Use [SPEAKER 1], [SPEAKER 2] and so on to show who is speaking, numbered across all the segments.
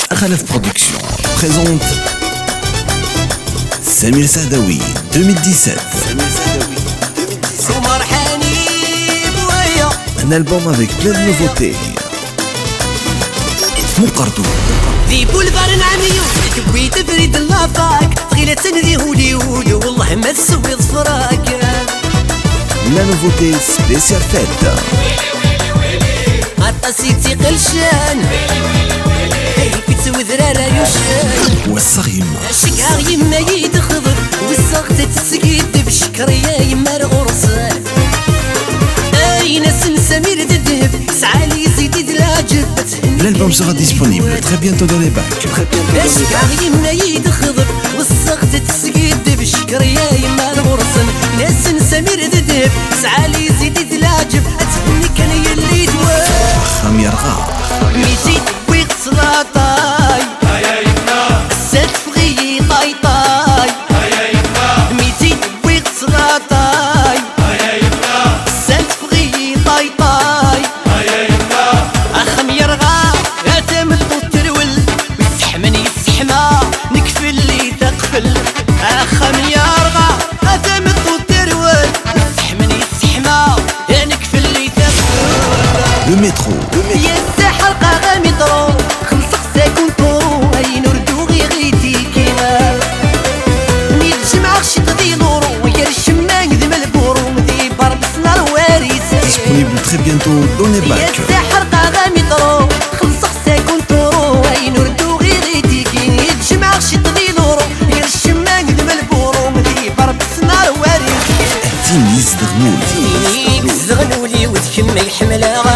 [SPEAKER 1] Khalaf Production présente Samir Sadawi 2017. Un album avec plein de nouveautés. Muqardu
[SPEAKER 2] ذي بولفار نعميو كبي تفريد اللافاك تغيلة تنذي هولي والله ما تسوي ظفراك.
[SPEAKER 1] La nouveauté spéciale fête.
[SPEAKER 2] عطاسيتي قلشان كيف ذرارة يوشان
[SPEAKER 1] والصغيم
[SPEAKER 2] شكار يما يدخضر والصغت تسقيد بشكر يا يما الغرسان. أين سمير الذهب سعالي زيد العجب.
[SPEAKER 1] L'album sera disponible très bientôt dans les bacs.
[SPEAKER 2] شكار يما يدخضر والصغت تسقيد بشكر يا يما الغرسان. ناس سمير الذهب سعالي زيد العجب أتهني كان يلي دواب
[SPEAKER 1] خام يرغى
[SPEAKER 2] ميزيد ويقصلاطاي السد فغي طايطاي ميزيد ويقصلاطاي السد فغي طايطاي أخم يرغى غاتم الطرول ويسحمن يسحما نكفل لي تقفل. أخم يرغى غاتم الطرول ويسحمن يسحما نكفل لي تقفل.
[SPEAKER 1] Le métro.
[SPEAKER 2] يا الساحة القاغا مترو خمسة ساكن طورو أي نردو غيغيتي كيما نتجمع خشط ذي نورو يا الشماك ذي مالبورو ذي بربسنا الواريس.
[SPEAKER 1] Disponible très bientôt dans les
[SPEAKER 2] يا
[SPEAKER 1] bacs.
[SPEAKER 2] الساحة القاغا مترو خمسة ساكن طورو أي نردو غيغيتي كيما نتجمع خشط ذي نورو يا الشماك ذي مالبورو ذي بربسنا الواريس.
[SPEAKER 1] تيميز دغنول.
[SPEAKER 2] زغنولي وتكمل يحملها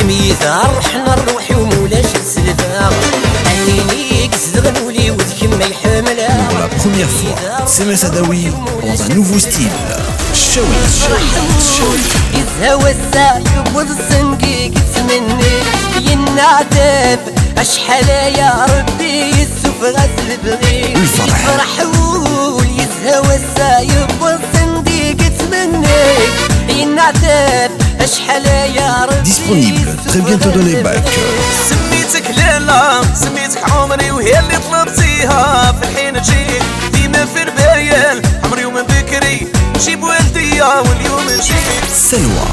[SPEAKER 2] ميزة رحنا الروح ومولاش السلفا. عينيك زغنولي وتكمل يحملها.
[SPEAKER 1] Pour la première fois, Samir Sadawi dans un nouveau style. Shawi.
[SPEAKER 2] يزهوى السايب والصنقيق تمني ينعتب أشحال يا ربي يسوف غسل بغي
[SPEAKER 1] الفرح.
[SPEAKER 2] يزهوى السايب والصنديق تمني ينعتب أشحال يا ربي.
[SPEAKER 1] Disponible très bientôt dans les bacs.
[SPEAKER 3] سميتك لالا سميتك عمري وهي اللي طلبتيها في الحين تجي ديما في ربايل عمري ومن بكري نجيب والديا واليوم نجيب
[SPEAKER 1] Salwa.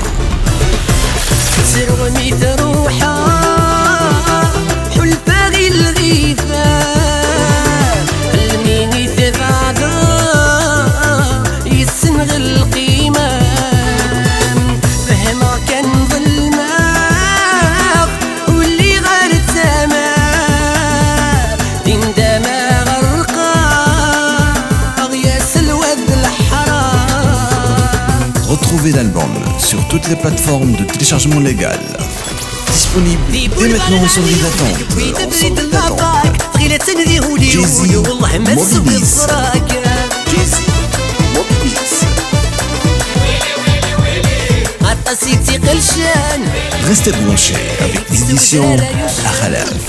[SPEAKER 2] ترومي تروحا حل باغي الغيفة الميني تبعدا يسنغ القيمة فهما كان ظلمة واللي غير السما دين دما غرقا يا سلوى الحرام.
[SPEAKER 1] Retrouvez l'album sur toutes les plateformes de téléchargement légal. Disponible dès maintenant sans grille d'attente. Jay-Z Mobilize. Jay-Z Mobilize.
[SPEAKER 2] عطاسيتي قلشان
[SPEAKER 1] Restez branchés avec l'édition à Khalaf.